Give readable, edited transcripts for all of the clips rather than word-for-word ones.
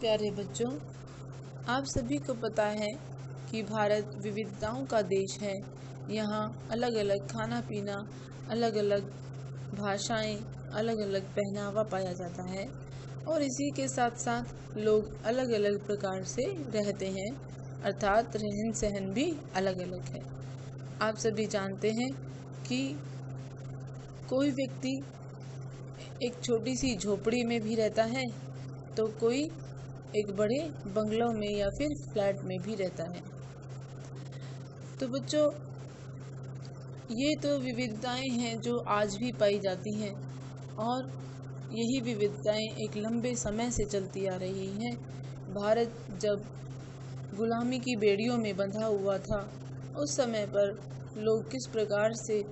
प्यारे बच्चों, आप सभी को पता है कि भारत विविधताओं का देश है। यहाँ अलग अलग खाना पीना, अलग अलग भाषाएं, अलग अलग पहनावा पाया जाता है और इसी के साथ साथ लोग अलग अलग प्रकार से रहते हैं, अर्थात रहन सहन भी अलग अलग है। आप सभी जानते हैं कि कोई व्यक्ति एक छोटी सी झोपड़ी में भी रहता है तो कोई एक बड़े बंगलों में या फिर फ्लैट में भी रहता है। तो बच्चों, ये तो विविधताएं हैं जो आज भी पाई जाती हैं और यही विविधताएं एक लंबे समय से चलती आ रही हैं। भारत जब गुलामी की बेड़ियों में बंधा हुआ था, उस समय पर लोग किस प्रकार से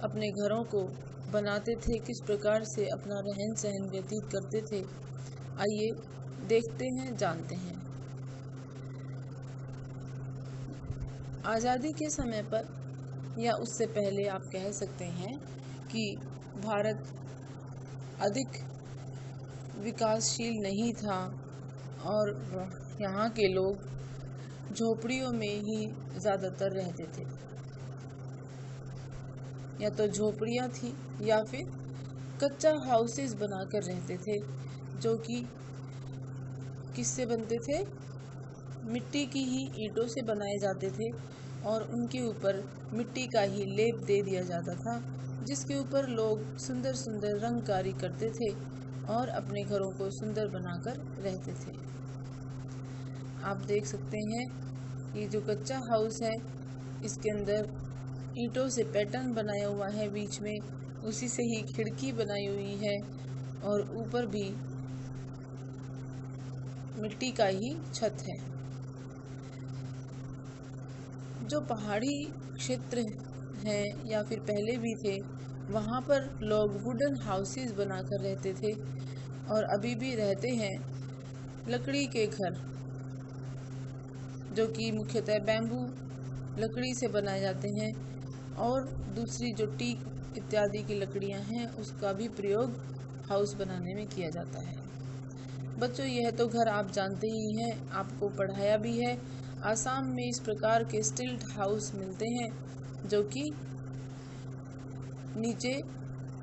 अपने घरों को बनाते थे, किस प्रकार से अपना रहन सहन व्यतीत करते थे, आइए देखते हैं, जानते हैं। आज़ादी के समय पर या उससे पहले आप कह सकते हैं कि भारत अधिक विकासशील नहीं था और यहाँ के लोग झोपड़ियों में ही ज़्यादातर रहते थे। या तो झोपड़ियाँ थी या फिर कच्चा हाउसेस बनाकर रहते थे, जो कि किससे बनते थे? मिट्टी की ही ईंटों से बनाए जाते थे और उनके ऊपर मिट्टी का ही लेप दे दिया जाता था, जिसके ऊपर लोग सुंदर सुंदर रंगकारी करते थे और अपने घरों को सुंदर बनाकर रहते थे। आप देख सकते हैं ये जो कच्चा हाउस है, इसके अंदर ईंटों से पैटर्न बनाया हुआ है, बीच में उसी से ही खिड़की बनाई हुई है और ऊपर भी मिट्टी का ही छत है। जो पहाड़ी क्षेत्र हैं या फिर पहले भी थे, वहाँ पर लोग वुडन हाउसेस बनाकर रहते थे और अभी भी रहते हैं। लकड़ी के घर जो कि मुख्यतः बैम्बू लकड़ी से बनाए जाते हैं और दूसरी जो टीक इत्यादि की लकड़ियां हैं, उसका भी प्रयोग हाउस बनाने में किया जाता है। बच्चों, यह तो घर आप जानते ही हैं, आपको पढ़ाया भी है। आसाम में इस प्रकार के स्टिल्ट हाउस मिलते हैं जो कि नीचे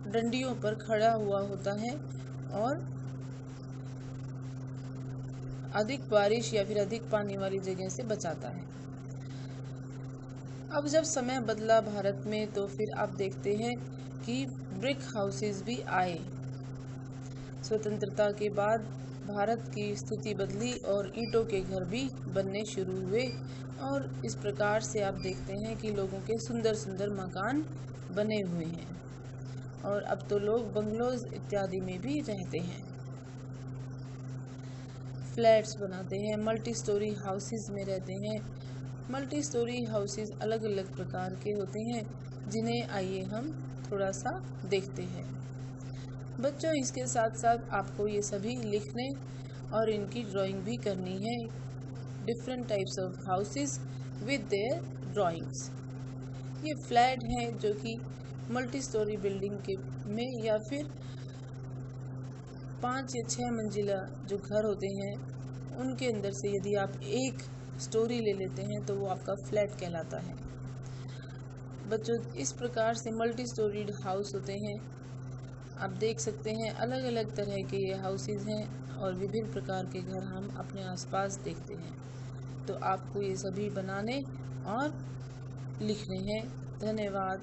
डंडियों पर खड़ा हुआ होता है और अधिक बारिश या फिर अधिक पानी वाली जगह से बचाता है। अब जब समय बदला भारत में, तो फिर आप देखते हैं कि ब्रिक हाउसेस भी आए। स्वतंत्रता के बाद भारत की स्थिति बदली और ईंटों के घर भी बनने शुरू हुए और इस प्रकार से आप देखते हैं कि लोगों के सुंदर सुंदर मकान बने हुए हैं और अब तो लोग बंगलोज इत्यादि में भी रहते हैं, फ्लैट्स बनाते हैं, मल्टी स्टोरी हाउसेस में रहते हैं। मल्टी स्टोरी हाउसेस अलग अलग प्रकार के होते हैं, जिन्हें आइए हम थोड़ा सा देखते हैं। बच्चों, इसके साथ साथ आपको ये सभी लिखने और इनकी ड्राइंग भी करनी है। Different types of houses with their drawings. ये फ्लैट हैं जो कि मल्टी स्टोरी बिल्डिंग के में या फिर 5 या 6 मंजिला जो घर होते हैं, उनके अंदर से यदि आप एक स्टोरी ले लेते हैं तो वो आपका फ्लैट कहलाता है। बच्चों, इस प्रकार से मल्टी स्टोरीड हाउस होते हैं। आप देख सकते हैं अलग अलग तरह के ये हाउसेस हैं और विभिन्न प्रकार के घर हम अपने आसपास देखते हैं। तो आपको ये सभी बनाने और लिखने हैं। धन्यवाद।